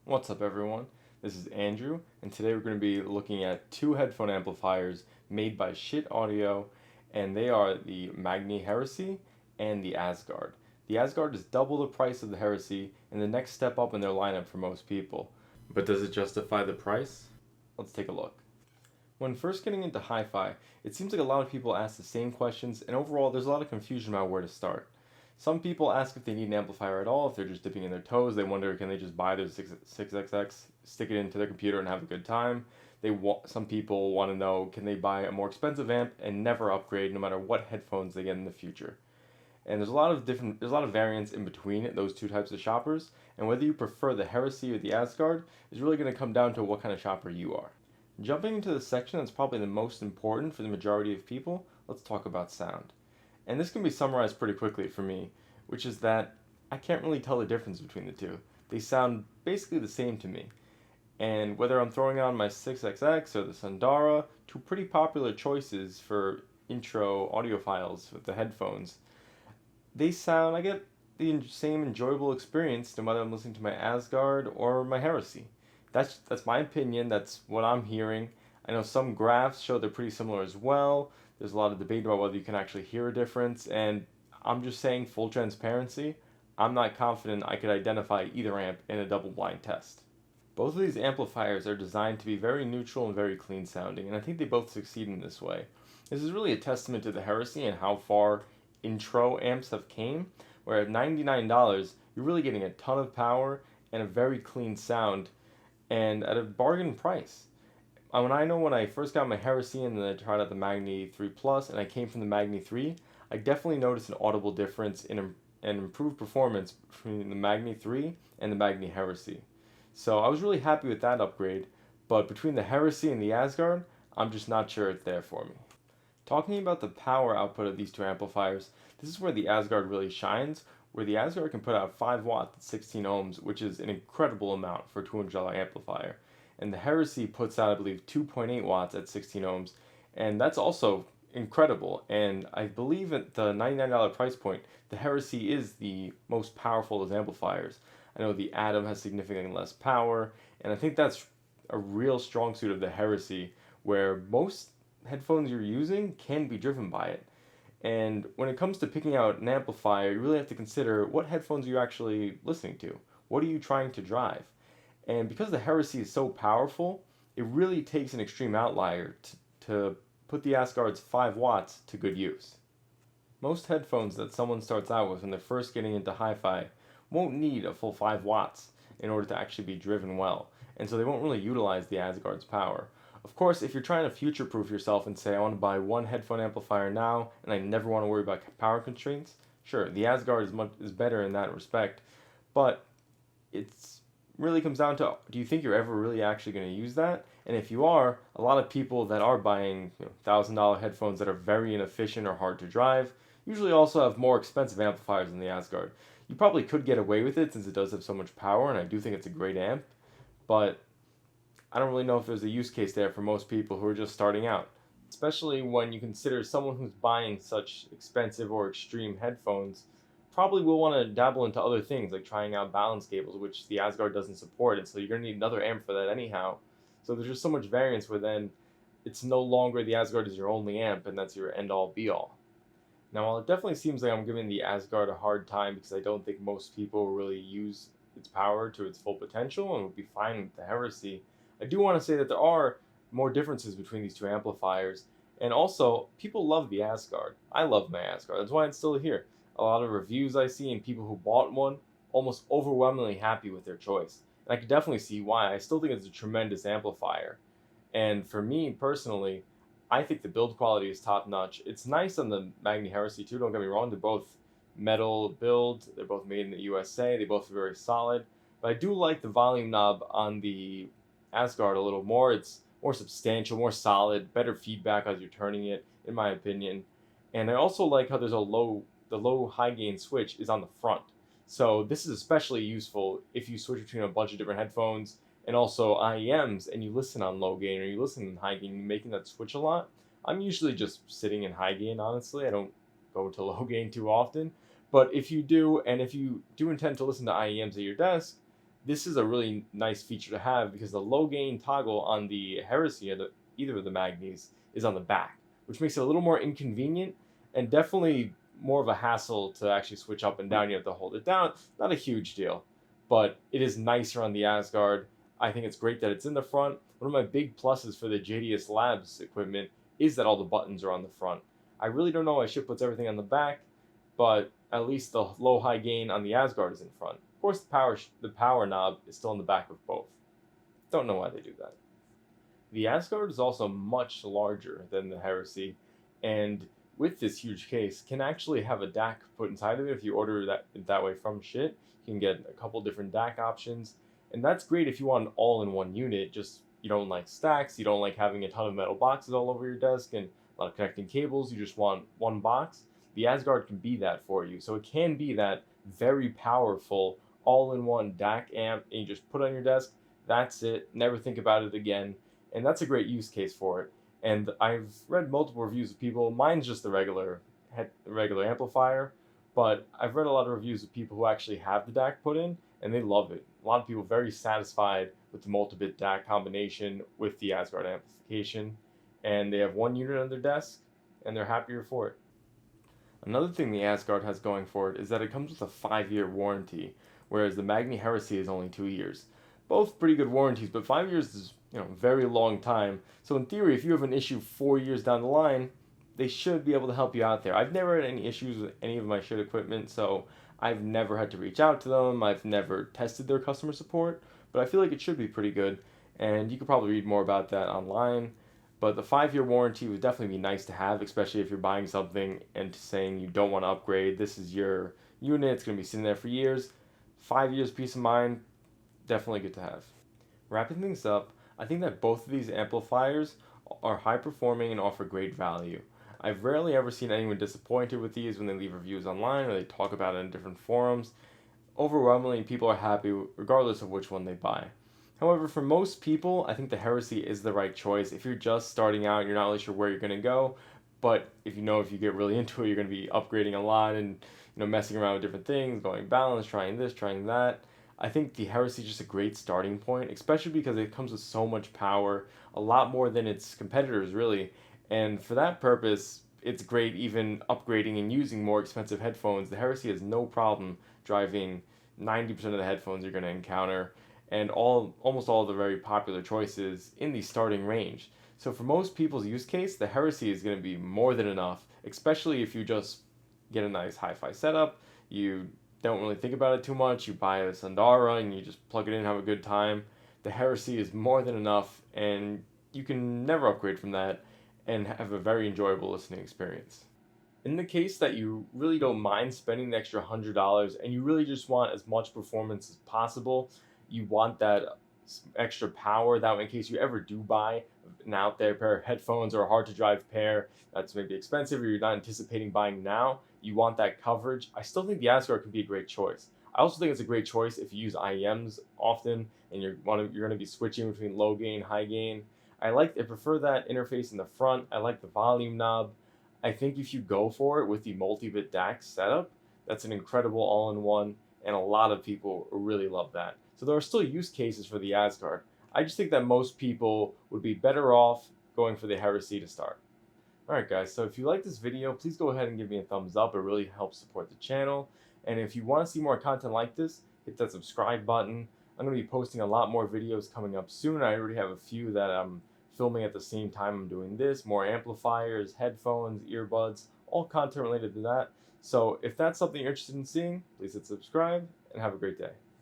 What's up, everyone? This is Andrew, and today we're going to be looking at two headphone amplifiers made by Schiit Audio, and they are the Magni Heresy and the Asgard. The Asgard is double the price of the Heresy and the next step up in their lineup for most people. But does it justify the price? Let's take a look. When first getting into hi-fi, it seems like a lot of people ask the same questions, and overall there's a lot of confusion about where to start. Some people ask if they need an amplifier at all, if they're just dipping in their toes. They wonder, can they just buy their 6XX, stick it into their computer and have a good time? Some people want to know, can they buy a more expensive amp and never upgrade no matter what headphones they get in the future? And there's a lot of variance in between those two types of shoppers, and whether you prefer the Heresy or the Asgard is really going to come down to what kind of shopper you are. Jumping into the section that's probably the most important for the majority of people, let's talk about sound. And this can be summarized pretty quickly for me, which is that I can't really tell the difference between the two. They sound basically the same to me. And whether I'm throwing on my 6XX or the Sundara, two pretty popular choices for intro audiophiles with the headphones, I get the same enjoyable experience no matter I'm listening to my Asgard or my Heresy. That's my opinion, that's what I'm hearing. I know some graphs show they're pretty similar as well. There's a lot of debate about whether you can actually hear a difference, and I'm just saying, full transparency, I'm not confident I could identify either amp in a double-blind test. Both of these amplifiers are designed to be very neutral and very clean sounding, and I think they both succeed in this way. This is really a testament to the Heresy and how far intro amps have came, where at $99, you're really getting a ton of power and a very clean sound, and at a bargain price. When I first got my Heresy and then I tried out the Magni 3 Plus and I came from the Magni 3, I definitely noticed an audible difference in an improved performance between the Magni 3 and the Magni Heresy. So I was really happy with that upgrade, but between the Heresy and the Asgard, I'm just not sure it's there for me. Talking about the power output of these two amplifiers, this is where the Asgard really shines, where the Asgard can put out 5 watts at 16 ohms, which is an incredible amount for a $200 amplifier. And the Heresy puts out, I believe, 2.8 watts at 16 ohms, and that's also incredible. And I believe at the $99 price point, the Heresy is the most powerful of those amplifiers. I know the Atom has significantly less power, and I think that's a real strong suit of the Heresy, where most headphones you're using can be driven by it. And when it comes to picking out an amplifier, you really have to consider what headphones you're actually listening to. What are you trying to drive? And because the Heresy is so powerful, it really takes an extreme outlier to put the Asgard's 5 watts to good use. Most headphones that someone starts out with when they're first getting into hi-fi won't need a full 5 watts in order to actually be driven well, and so they won't really utilize the Asgard's power. Of course, if you're trying to future-proof yourself and say, I want to buy one headphone amplifier now and I never want to worry about power constraints, sure, the Asgard is better in that respect, but it's really comes down to, do you think you're ever really actually going to use that? And if you are, a lot of people that are buying $1,000 headphones that are very inefficient or hard to drive usually also have more expensive amplifiers than the Asgard. You probably could get away with it since it does have so much power, and I do think it's a great amp, but I don't really know if there's a use case there for most people who are just starting out, especially when you consider someone who's buying such expensive or extreme headphones probably will want to dabble into other things like trying out balance cables, which the Asgard doesn't support, and so you're going to need another amp for that anyhow. So there's just so much variance where then it's no longer the Asgard is your only amp and that's your end-all be-all. Now, while it definitely seems like I'm giving the Asgard a hard time because I don't think most people will really use its power to its full potential and would be fine with the Heresy, I do want to say that there are more differences between these two amplifiers, and also, people love the Asgard. I love my Asgard, that's why it's still here. A lot of reviews I see and people who bought one almost overwhelmingly happy with their choice. And I can definitely see why. I still think it's a tremendous amplifier. And for me personally, I think the build quality is top notch. It's nice on the Magni Heresy too, don't get me wrong. They're both metal builds. They're both made in the USA. They both are very solid. But I do like the volume knob on the Asgard a little more. It's more substantial, more solid, better feedback as you're turning it, in my opinion. And I also like how there's the low high gain switch is on the front. So this is especially useful if you switch between a bunch of different headphones and also IEMs and you listen on low gain or you listen in high gain, you're making that switch a lot. I'm usually just sitting in high gain, honestly. I don't go to low gain too often. But if you do, and if you do intend to listen to IEMs at your desk, This is a really nice feature to have because the low gain toggle on the Heresy or either of the Magnis is on the back, which makes it a little more inconvenient and definitely more of a hassle to actually switch up and down. You have to hold it down. Not a huge deal, but it is nicer on the Asgard. I think it's great that it's in the front. One of my big pluses for the JDS Labs equipment is that all the buttons are on the front. I really don't know why Schiit puts everything on the back, but at least the low high gain on the Asgard is in front. Of course, the power knob is still in the back of both. Don't know why they do that. The Asgard is also much larger than the Heresy, and with this huge case, can actually have a DAC put inside of it if you order that way from Schiit. You can get a couple different DAC options, and that's great if you want an all-in-one unit. Just you don't like stacks, you don't like having a ton of metal boxes all over your desk and a lot of connecting cables. You just want one box. The Asgard can be that for you. So it can be that very powerful all-in-one DAC amp, and you just put it on your desk. That's it. Never think about it again. And that's a great use case for it. And I've read multiple reviews of people. Mine's just the regular amplifier, but I've read a lot of reviews of people who actually have the DAC put in, and they love it. A lot of people very satisfied with the multi-bit DAC combination with the Asgard amplification, and they have one unit on their desk, and they're happier for it. Another thing the Asgard has going for it is that it comes with a 5-year warranty, whereas the Magni Heresy is only 2 years. Both pretty good warranties, but 5 years is a very long time. So in theory, if you have an issue 4 years down the line, they should be able to help you out there. I've never had any issues with any of my Schiit equipment, so I've never had to reach out to them. I've never tested their customer support, but I feel like it should be pretty good, and you could probably read more about that online. But the 5-year warranty would definitely be nice to have, especially if you're buying something and saying you don't want to upgrade. This is your unit. It's going to be sitting there for years. 5 years peace of mind, definitely good to have. Wrapping things up, I think that both of these amplifiers are high performing and offer great value. I've rarely ever seen anyone disappointed with these when they leave reviews online or they talk about it in different forums. Overwhelmingly, people are happy regardless of which one they buy. However, for most people, I think the Heresy is the right choice. If you're just starting out, you're not really sure where you're going to go, but if you get really into it, you're going to be upgrading a lot and messing around with different things, going balance, trying this, trying that. I think the Heresy is just a great starting point, especially because it comes with so much power, a lot more than its competitors really, and for that purpose, it's great even upgrading and using more expensive headphones. The Heresy has no problem driving 90% of the headphones you're going to encounter, and almost all of the very popular choices in the starting range. So for most people's use case, the Heresy is going to be more than enough, especially if you just get a nice hi-fi setup, you don't really think about it too much, you buy a Sundara and you just plug it in and have a good time. The Heresy is more than enough, and you can never upgrade from that and have a very enjoyable listening experience. In the case that you really don't mind spending the extra $100 and you really just want as much performance as possible, you want that extra power, that way in case you ever do buy an out there pair of headphones or a hard to drive pair that's maybe expensive or you're not anticipating buying now, you want that coverage, I still think the Asgard can be a great choice. I also think it's a great choice if you use IEMs often and you're going to be switching between low gain, high gain. I prefer that interface in the front. I like the volume knob. I think if you go for it with the multi-bit DAC setup, that's an incredible all-in-one, and a lot of people really love that. So there are still use cases for the Asgard. I just think that most people would be better off going for the Heresy to start. Alright guys, so if you like this video, please go ahead and give me a thumbs up. It really helps support the channel. And if you want to see more content like this, hit that subscribe button. I'm going to be posting a lot more videos coming up soon. I already have a few that I'm filming at the same time I'm doing this. More amplifiers, headphones, earbuds, all content related to that. So if that's something you're interested in seeing, please hit subscribe and have a great day.